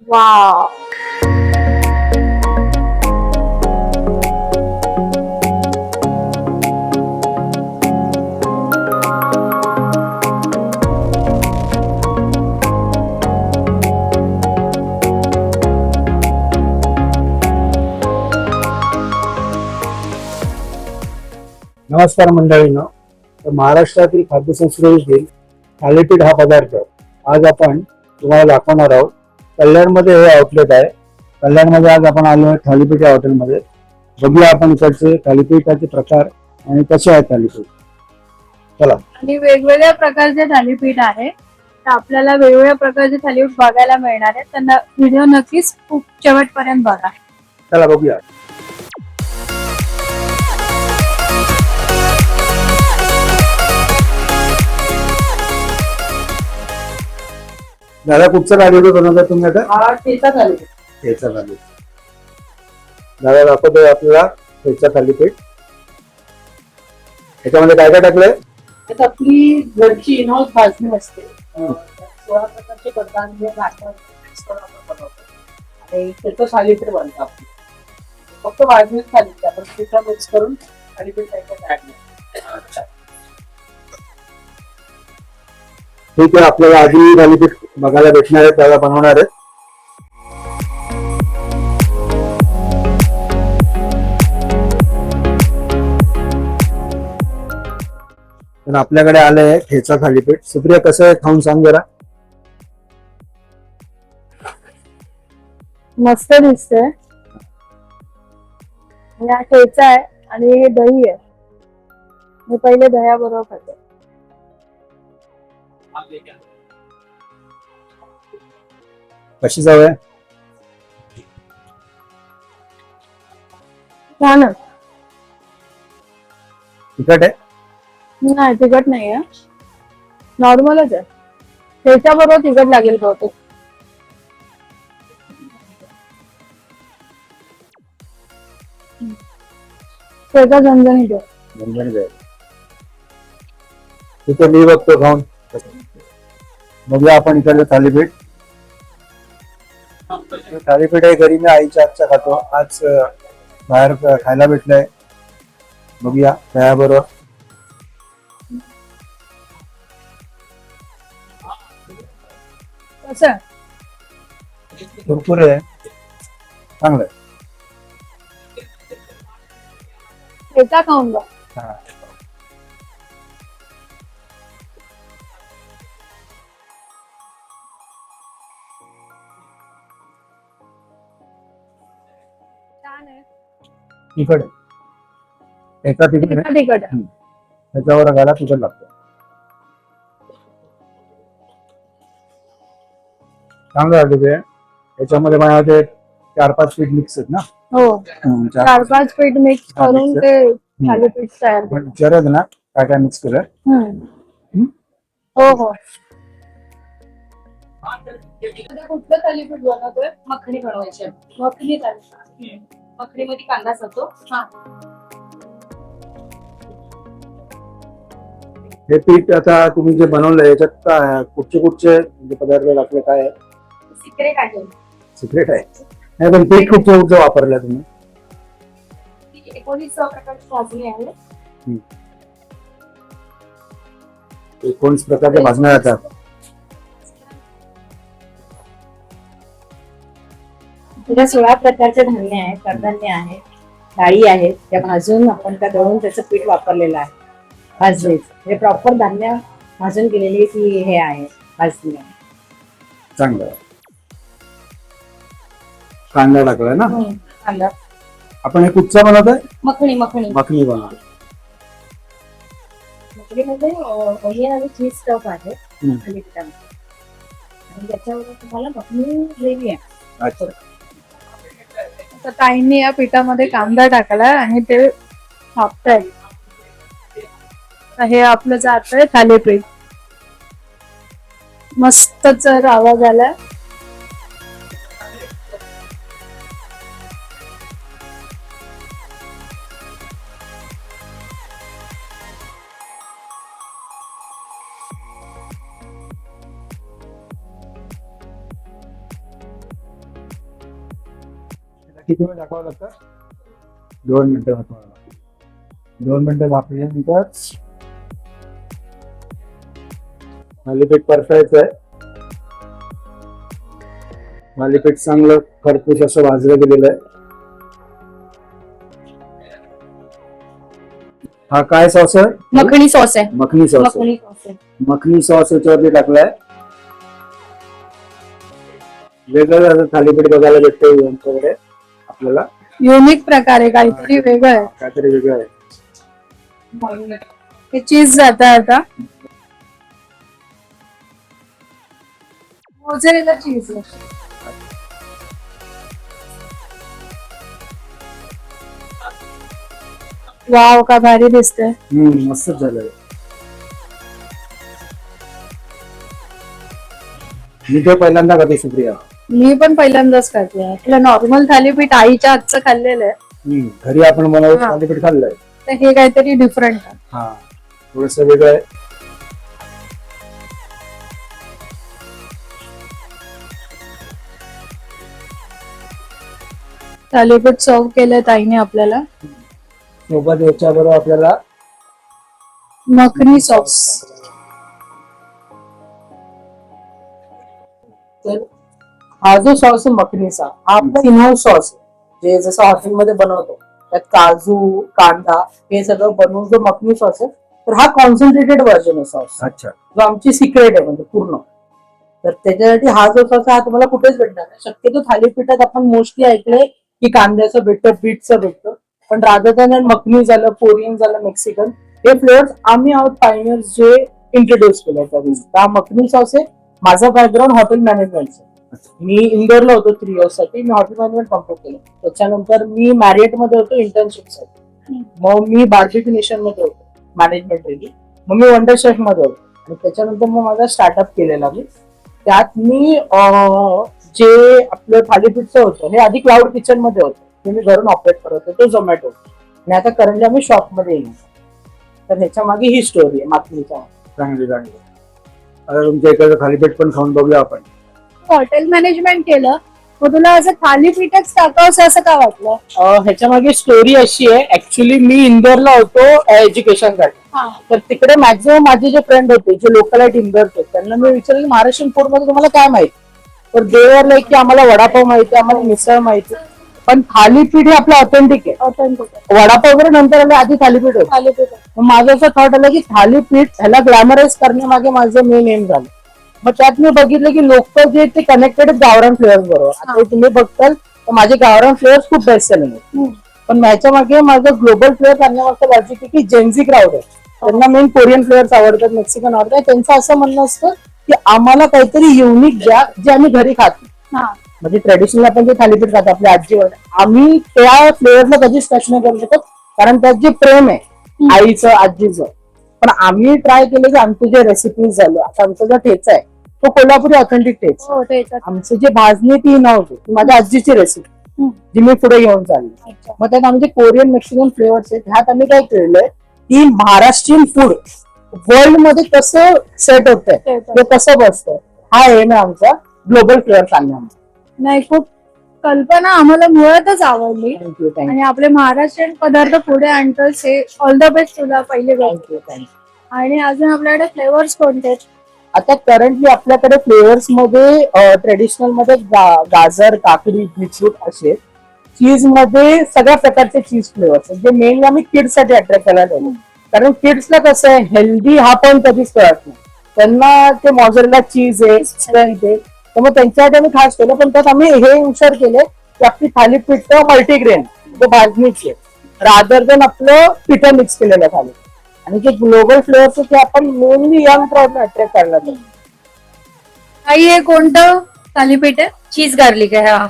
Wow. नमस्कार मंडळींनो. तर महाराष्ट्रातील खाद्यसंस्कृतीतील थालीपीठ हा पदार्थ आज आपण तुम्हाला दाखवणार आहोत. कल्याणमध्ये हे आउटलेट आहे. कल्याणमध्ये आज आपण आलो आहे थालीपीठ या हॉटेलमध्ये. बघूया आपण इकडचे थालीपीठाचे प्रकार आणि कसे आहेत थालीपीठ. चला. आणि वेगवेगळ्या प्रकारचे थालीपीठ आहे. तर आपल्याला वेगवेगळ्या प्रकारचे थालीपीठ बघायला मिळणार आहे. त्यांना व्हिडिओ नक्कीच खूप शेवटपर्यंत बघा. चला बघूया. दादा कुठचं थालीपीठ बनवता तुम्ही आता? ठेचा थालीपीठ. ठेचा थालीपीठ. दादा दाखवतोय आपल्याला ठेचा थालीपीठ. त्याच्यामध्ये काय काय टाकलंय? त्यात आपली घरची इनहाऊस भाजणी असते. 16 प्रकारचे कडधान्य नाश्ता मिक्स करून आपण बनवतो आणि त्याचं थालीपीठ बनतं आपलं. फक्त भाजणीच थालीपीठ आपण पिठं मिक्स करून थालीपीठ त्याच्यात ऍड करतो. ठीक आहे, आपल्याला आधी थालीपीठ बघायला भेटणार आहे, त्याला बनवणार आहे. तर आपल्याकडे आलंय ठेचा थालीपीठ. सुप्रिया कसं आहे खाऊन सांग जरा. मस्त दिसतंय. हा ठेचा आहे आणि हे दही आहे. मी पहिले दह्याबरोबर खाते. कशी चव आहे? छान आहे. तिखट आहे? नाही तिखट नाही आहे, नॉर्मलच आहे. ठेचा बरोबर तिखट लागेल बहुतेक. ठेचा झणझणीत आहे. झणझणीत आहे. ठीक आहे, मी बघतो खाऊन. बघूया आपण इकडलं थालीपीठ. थालीपीठ आहे घरी मी आईच्या हातचा खातो. आज बाहेर खायला भेटलंय. बघूया त्याबरोबर. कसं आहे? कुरकुरे आहे, चांगलं आहे. ठेचा खाऊन बघ. हा. छान आहे. तिखट आहे. ठेचा तिखट आहे. ठेचा तिखट आहे. त्याच्यावर घाला तिखट लागतं. चांगलं आहे ते. त्याच्यामध्ये माझ्या ते 4-5 पीठ मिक्स आहेत ना. हो, 4-5 पीठ मिक्स करून ते थालीपीठ तयार पण विचारत ना काय काय मिक्स केलं. हो हो. कुठलं थालीपीठ बनवतोय? मखनी बनवायची आहे. मखनी थालीपीठ. मखनीमध्ये कांदा असतो. हे पीठ आता तुम्ही जे बनवलंय याच्यात काय कुठचे कुठचे म्हणजे पदार्थ टाकले, काय आहे? सिक्रेट आहे. सिक्रेट आहे. नाही पण पीठ कुठचं कुठचं वापरलं तुम्ही? 19 प्रकारची भाजणी आहे. 19 प्रकारच्या भाजण्या जातात. त्याच्या 16 प्रकारचे धान्य आहे, कडधान्य आहे, डाळी आहेत. त्या भाजून आपण त्या दळून त्याचं पीठ वापरलेलं आहे. भाजणीच हे प्रॉपर धान्य भाजून केलेली ती हे आहे भाजणी आहे. चांगलं आहे. कांदा टाकलाय ना कांदा. आपण. हे कुठचं बनवतोय? मखनी. मखनी मखनी बनवतोय. मखनीमध्ये ओनियन आणि चीज स्टफ आहे थालीपीठामध्ये. आणि त्याच्यावर तुम्हाला मखनी ग्रेव्ही आहे. अच्छा. तर ताईंनी या पिठामध्ये कांदा टाकलाय आणि ते थापतायत. हे आपलं जातंय थालीपीठ. मस्तच आवाज आलाय. किती वेळ दाखवावं लागतं? 2 मिनिटं दाखवावं लागतं. 2 मिनिटं दाखवल्यानंतर थालीपीठ परतायचं आहे. थालीपीठ चांगलं खरपूस असं भाजलं गेलेलं आहे. हा काय सॉस आहे? मखनी सॉस आहे. मखनी सॉस आहे. मखनी सॉस आहे. मखनी सॉस याच्यावरती टाकलाय. वेगळं असं थालीपीठ बघायला भेटतं यांच्याकडे आपल्याला. युनिक प्रकारे काहीतरी वेगळं आहे. काहीतरी वेगळं आहे. हे चीज जात आता मोझरेला चीज. वाव का भारी दिसतंय. मस्तच झालंय. मी ते पहिल्यांदा खाते सुप्रिया. मी पण पहिल्यांदाच खाते. आपलं नॉर्मल थालीपीठ आईच्या हातचं खाल्लेलं आहे. घरी आपण बनवलं हा. थालीपीठ खाल्लंय. तर हे काहीतरी डिफरंट आहे. हा थोडस वेगळं आहे. थालीपीठ सर्व केलंय ताईने आपल्याला. सोबत याच्याबरोबर आपल्याला मखनी सॉस. तर हा जो सॉस आहे मखनीचा, हा आपला इनहाऊस सॉस आहे. जे जसं हॉटेलमध्ये बनवतो त्यात काजू, कांदा हे सगळं बनवून जो मखनी सॉस आहे, तर हा कॉन्सन्ट्रेटेड व्हर्जन आहे सॉस, अच्छा जो आमची सिक्रेट आहे म्हणजे पूर्ण. तर त्याच्यासाठी हा जो सॉस आहे हा तुम्हाला कुठेच भेटणार नाही. शक्यतो थालीपीठात आपण मोस्टली ऐकलंय की कांद्याचं भेटतं, बीटचं भेटतं, पण राजस्थान मखनी झालं, कोरियन झालं, मेक्सिकन, हे फ्लेवर्स आम्ही आहोत पायनियर्स जे इंट्रोड्यूस केलं त्यावेळी. हा मखनी सॉस आहे. माझं बॅकग्राऊंड हॉटेल मॅनेजमेंटचं. मी इंदोरला होतो 3 इयर्स साठी. मी हॉटेल मॅनेजमेंट कम्प्लीट केलं. त्याच्यानंतर मी मॅरिएट मध्ये होतो इंटर्नशिपसाठी. मग मी बार्बिक्यू नेशन मध्ये होतो मॅनेजमेंट रेडी. मग मी वंडर शेफ मध्ये होतो आणि त्याच्यानंतर मग माझा स्टार्टअप केलेला मी. त्यात मी जे आपलं थालीपीठचं होतं हे आधी क्लाउड किचन मध्ये होतं, ते मी घरून ऑपरेट करत होतो, तो झोमॅटो. आणि आता करंटली आम्ही शॉप मध्ये येईल. तर ह्याच्या मागे ही स्टोरी आहे मागणीच्या. चांगली चांगली. आता तुमच्या इकडचं थालीपीठ पण खाऊन बघूया आपण. हॉटेल मॅनेजमेंट केलं, मग तुला असं थालीपीठच टाकावंसं असं का वाटलं? ह्याच्या मागे स्टोरी अशी आहे. ऍक्च्युली मी इंदोरला होतो एज्युकेशनसाठी. तर तिकडे मॅक्झिमम माझे जे फ्रेंड होते जे लोकलाईट इंदोरचे, त्यांना मी विचारलं महाराष्ट्रीयन फूड मध्ये तुम्हाला काय माहिती. तर देवर लाईक की आम्हाला वडापाव माहिती, आम्हाला मिसळ माहिती, पण थालीपीठ हे आपलं ऑथेंटिक आहे. ऑथेंटिक वडापाव वगैरे नंतर आले, आधी थालीपीठ होतं. थालीपीठ. मग माझं असं थॉट आलं की थालीपीठ ह्याला ग्लॅमराईज करण्यामागे माझं मेन एम झालं. मग त्यात मी बघितलं की लोक जे ते कनेक्टेड गावरान फ्लेवर्स बरोबर. आता तुम्ही बघताल तर माझे गावरान फ्लेवर्स खूप बेस्ट सेलिंग आहेत. पण ह्याच्या मागे माझं ग्लोबल फ्लेवर करण्यामागचं लॉजिक आहे की जेन्झी क्राऊड आहे, त्यांना मेन कोरियन फ्लेवर्स आवडतात, मेक्सिकन आवडतात. त्यांचं असं म्हणणं असतं की आम्हाला काहीतरी युनिक द्या जे आम्ही घरी खातो. म्हणजे ट्रेडिशनल आपण जे थालीपीठ खातो आपल्या आजीवर, आम्ही त्या फ्लेवरला कधीच टच नाही करू शकत, कारण त्यात जे प्रेम आहे आईचं आजीचं. पण आम्ही ट्राय केलं की आमचे जे रेसिपीज झाले, आता आमचा जो ठेचा आहे तो कोल्हापुरी ऑथेंटिक ठेचा. आमचं जे भाजणी ती नव्हती, माझ्या आजीची रेसिपी जी मी पुढे घेऊन चालली. मग त्यात आमचे कोरियन मेक्सिकन फ्लेवर्स आहेत. ह्यात आम्ही काय केलंय की महाराष्ट्रीयन फूड वर्ल्ड मध्ये कसं सेट होतंय ते कसं बसतंय, हा एम आहे आमचा ग्लोबल फ्लेवर आणण्यामध्ये. नाही, खूप कल्पना आम्हाला मुळातच आवडली. थँक्यू थँक्यू आणि आपले महाराष्ट्रीयन पदार्थ पुढे आणतोस हे ऑल द बेस्ट तुला पहिली गोष्ट. Thank you thank you. आणि अजून आपल्याकडे फ्लेवर्स कोणते आहेत? आता करंटली आपल्याकडे फ्लेवर्स मध्ये ट्रेडिशनल मध्ये गाजर, काकडी, बीटरूट असे. चीज मध्ये सगळ्या प्रकारचे चीज फ्लेवर्स जे मेनली आम्ही किड्स साठी अट्रॅक्ट करायला ठेवतो. कारण किड्सला कसं आहे हेल्दी हा पण कधीच कळत नाही, त्यांना ते मॉझरेला चीज आहे तर मग त्यांच्यासाठी आम्ही खास केलं. पण त्यात आम्ही हे विचार केले की आपली थालीपीठ मल्टीग्रेन भाजणीची आहे रादर देन आपलं पिठं मिक्स केलेलं थाली. आणि जे ग्लोबल फ्लेवर्स ते आपण मेनली यंग क्राऊडला अट्रॅक्ट करायला लागतो. आई हे कोणतं थालीपीठ आहे? चीज गार्लिक आहे हा.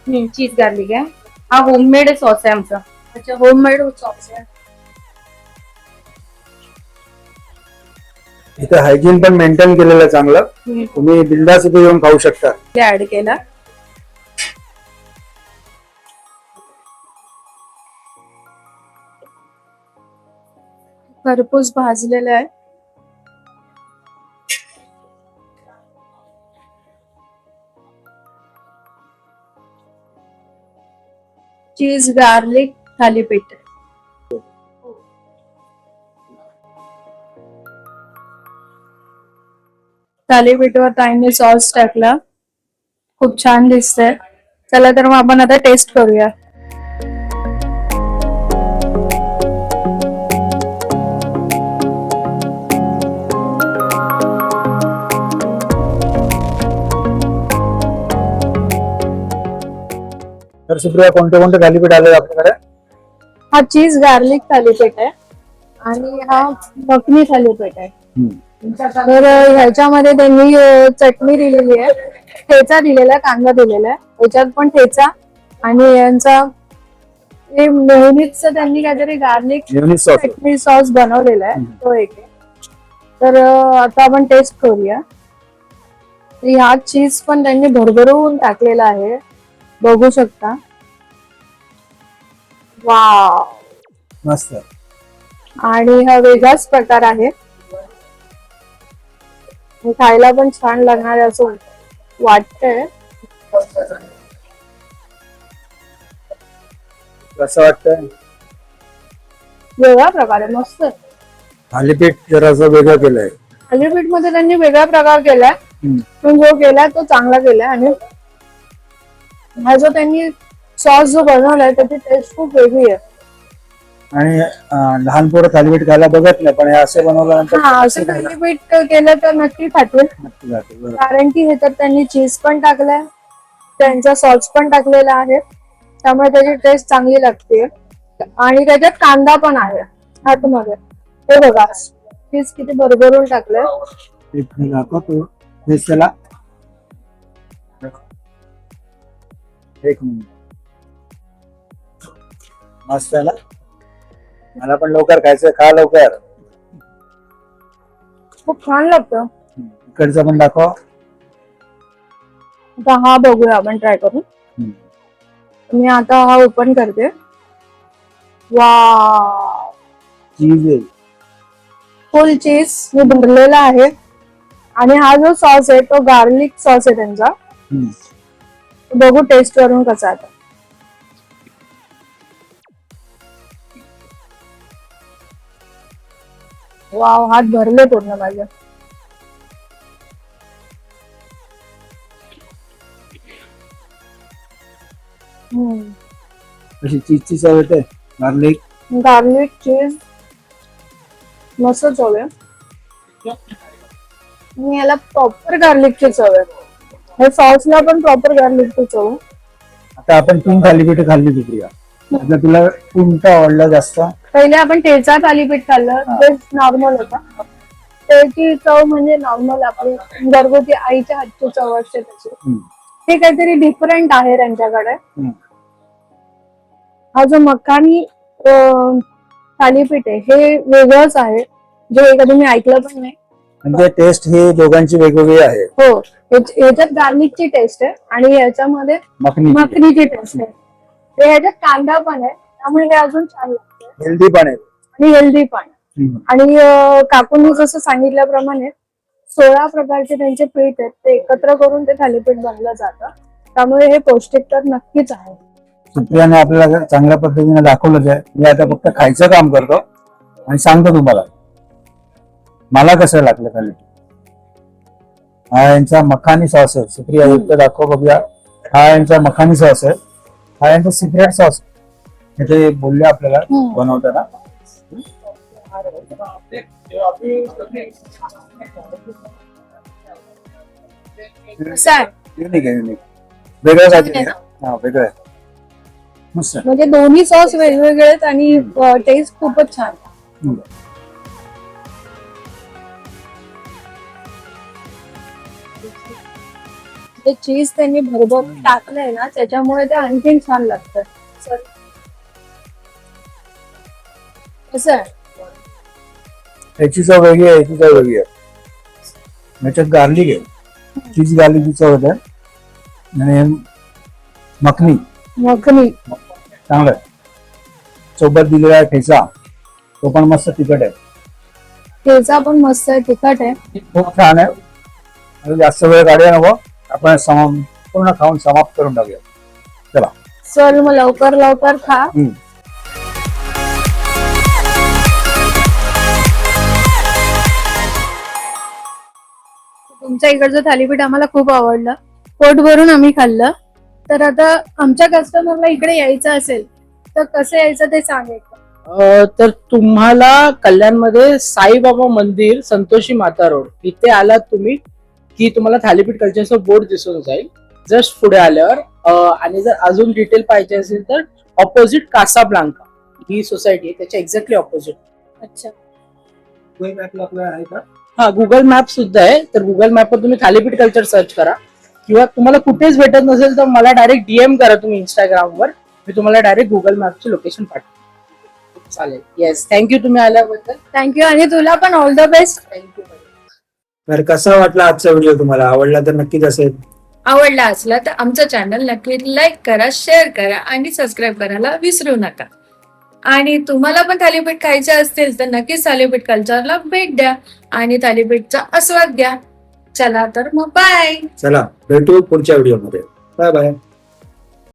चीज गार्लिक आहे हा. होममेड सॉस आहे आमचा. अच्छा, होममेड सॉस आहे. इथे हायजीन पण मेंटेन केलेलं आहे चांगलं. तुम्ही बिंदास इथे येऊन खाऊ शकता. ऍड केला. खरपूस भाजलेलं आहे. चीज गार्लिक थालीपीठ आहे. थालीपीठवर ताईंनी सॉस टाकला. खूप छान दिसतंय. चला तर मग आपण आता टेस्ट करूया. तर सुप्रिया, कोणते कोणते थालीपीठ आले आपल्याकडे? हा चीज गार्लिक थालीपीठ आहे आणि हा मखनी थालीपीठ आहे. तर ह्याच्यामध्ये त्यांनी चटणी दिलेली आहे, ठेचा दिलेला आहे, कांदा दिलेला आहे, याच्यात पण ठेचा आणि यांचा मेयोनीजचा त्यांनी काहीतरी गार्लिक चटणी सॉस बनवलेला आहे, तो एक आहे. तर आता आपण टेस्ट करूया. ह्या चीज पण त्यांनी भरभरून टाकलेला आहे, बघू शकता. वाव, मस्त. आणि हा वेगळाच प्रकार आहे. खायला पण छान लागणार आहे असं वाटतंय. कसं वाटतंय? वेगळा प्रकार आहे, मस्त. थालीपीठ जरासं वेगळं केलंय. थालीपीठ मध्ये त्यांनी वेगळा प्रकार केलाय, पण जो केलाय तो चांगला केलाय. आणि हा जो त्यांनी सॉस जो बनवलाय त्याची टेस्ट खूप वेगळी आहे. आणि लहान पोरं थालीपीठ खायला बघत नाही, पण हे असे बनवल्यानंतर हा, असं थालीपीठ केलं तर नक्की खातील, नक्की जाते. बरोबर. कारण की ह्याच्यात त्यांनी चीज पण टाकलाय, त्यांचा सॉस पण टाकलेला आहे, त्यामुळे त्याची टेस्ट चांगली लागते. आणि त्याच्यात कांदा पण आहे आतमध्ये, हे बघा चीज किती भरभरून टाकलंय. एक मी दाखवतो हेच त्याला. एक मिनिट. मस्त आहे ना? मला पण लवकर खायचं, खा लवकर. खूप छान लागतं. इकडचं पण दाखव. आता हा बघूया आपण ट्राय करून. मी आता हा ओपन करते. वाव, चीज आहे. फुल चीज मी भरलेला आहे. आणि हा जो सॉस आहे तो गार्लिक सॉस आहे त्यांचा. बघू टेस्ट करून कसा आहे. वाव, हात भरले पूर्ण माझे. अशी चीजची चव येते. गार्लिक गार्लिक चीज मस्त चव आहे. आणि याला प्रॉपर गार्लिकची चव आहे. हे सॉसला पण प्रॉपर गार्लिकची चव आहे. आता आपण 3 थालीपीठ खाल्ली सुप्रिया. आता तुला कोणता आवडला जास्त? पहिले आपण ठेचा थालीपीठ खाल्लं, ते नॉर्मल होता. त्याची चव म्हणजे नॉर्मल आपली घरगुती आईच्या हातची चव असते त्याची. हे काहीतरी डिफरंट आहे त्यांच्याकडे. हा जो मखानी थालीपीठ आहे हे वेगळंच आहे, जे कधी मी ऐकलं पण नाही. म्हणजे टेस्ट ही दोघांची वेगवेगळी आहे. हो, ह्याच्यात गार्लिकची टेस्ट आहे आणि याच्यामध्ये मखनीची टेस्ट आहे. ते ह्याच्यात कांदा पण आहे, त्यामुळे हे अजून छान लागतं. हेल्दी पण आहे आणि हेल्दी पण. आणि काकूंनी जसं सांगितल्याप्रमाणे 16 प्रकारचे त्यांचे पीठ आहेत, ते एकत्र करून ते थालीपीठ बनलं जातं. त्यामुळे हे पौष्टिक तर नक्कीच आहे. सुप्रियाने आपल्याला चांगल्या पद्धतीने दाखवलं आहे. मी आता फक्त खायचं काम करतो आणि सांगतो तुम्हाला मला कसं लागलं थालीपीठ. हा यांचा मखानी सॉस आहे. सुप्रिया युक्त दाखव बघूया. हा यांचा मखानी सॉस आहे. हा यांचा सिक्रेट सॉस. हे ते बोलले आपल्याला बनवताना. युनिक आहे, युनिक. वेगळं काहीतरी. हा, वेगळं आहे. मस्त. म्हणजे दोन्ही सॉस वेगवेगळे आहेत आणि टेस्ट खूपच छान. ते चीज त्यांनी भरभरून टाकलंय ना, त्याच्यामुळे ते आणखीन छान लागतं. कसं आहे? याची चव वेगळी आहे, याची चव वेगळी आहे. याच्यात गार्लिक आहे, चीज गार्लिकची चव होते. आणि मखनी चांगलं आहे. सोबत दिलेला आहे ठेचा, तो पण मस्त तिखट आहे. ठेचा पण मस्त आहे, तिखट आहे, खूप छान आहे. आणि जास्त वेळ काढूया नको, आपण पूर्ण खाऊन समाप्त करून टाकूया. चला. चल मग लवकर लवकर खा. तुमच्या इकडचं थालीपीठ आम्हाला खूप आवडलं, पोट भरून आम्ही खाल्लं. तर आता आमच्या कस्टमरला इकडे यायचं असेल तर कसं यायचं ते सांगेल. तर तुम्हाला कल्याणमध्ये साईबाबा मंदिर, संतोषी माता रोड इथे आलात तुम्ही की तुम्हाला थालीपीठ कल्चरचं बोर्ड दिसून जाईल जस्ट पुढे आल्यावर. आणि जर अजून डिटेल पाहिजे असेल तर ऑपोजिट कासाब्लांका ही सोसायटी आहे, त्याच्या एक्झॅक्टली ऑपोजिट. अच्छा, आहे का? हा, गुगल मॅप सुद्धा आहे. तर गुगल मॅपवर तुम्ही थालीपीठ कल्चर सर्च करा, किंवा तुम्हाला कुठेच भेटत नसेल तर मला डायरेक्ट डीएम करा तुम्ही इंस्टाग्रामवर, मी तुम्हाला डायरेक्ट गुगल मॅपची लोकेशन पाठवतो. चालेल. येस, थँक्यू तुम्ही आल्याबद्दल. थँक्यू. आणि तुला पण ऑल द बेस्ट. थँक्यू. तर कसा वाटला आजचा व्हिडिओ तुम्हाला? आवडला तर नक्कीच असेल. आवडला असला तर आमचं चॅनल नक्की लाईक करा, शेअर करा आणि सबस्क्राईब करायला विसरू नका. आणि तुम्हाला पण थालीपीठ खायचे असतील तर नक्कीच थालीपीठ कल्चरला भेट द्या आणि थालीपीठचा आस्वाद घ्या. चला तर मग बाय. चला भेटू पुढच्या व्हिडिओमध्ये. Bye bye.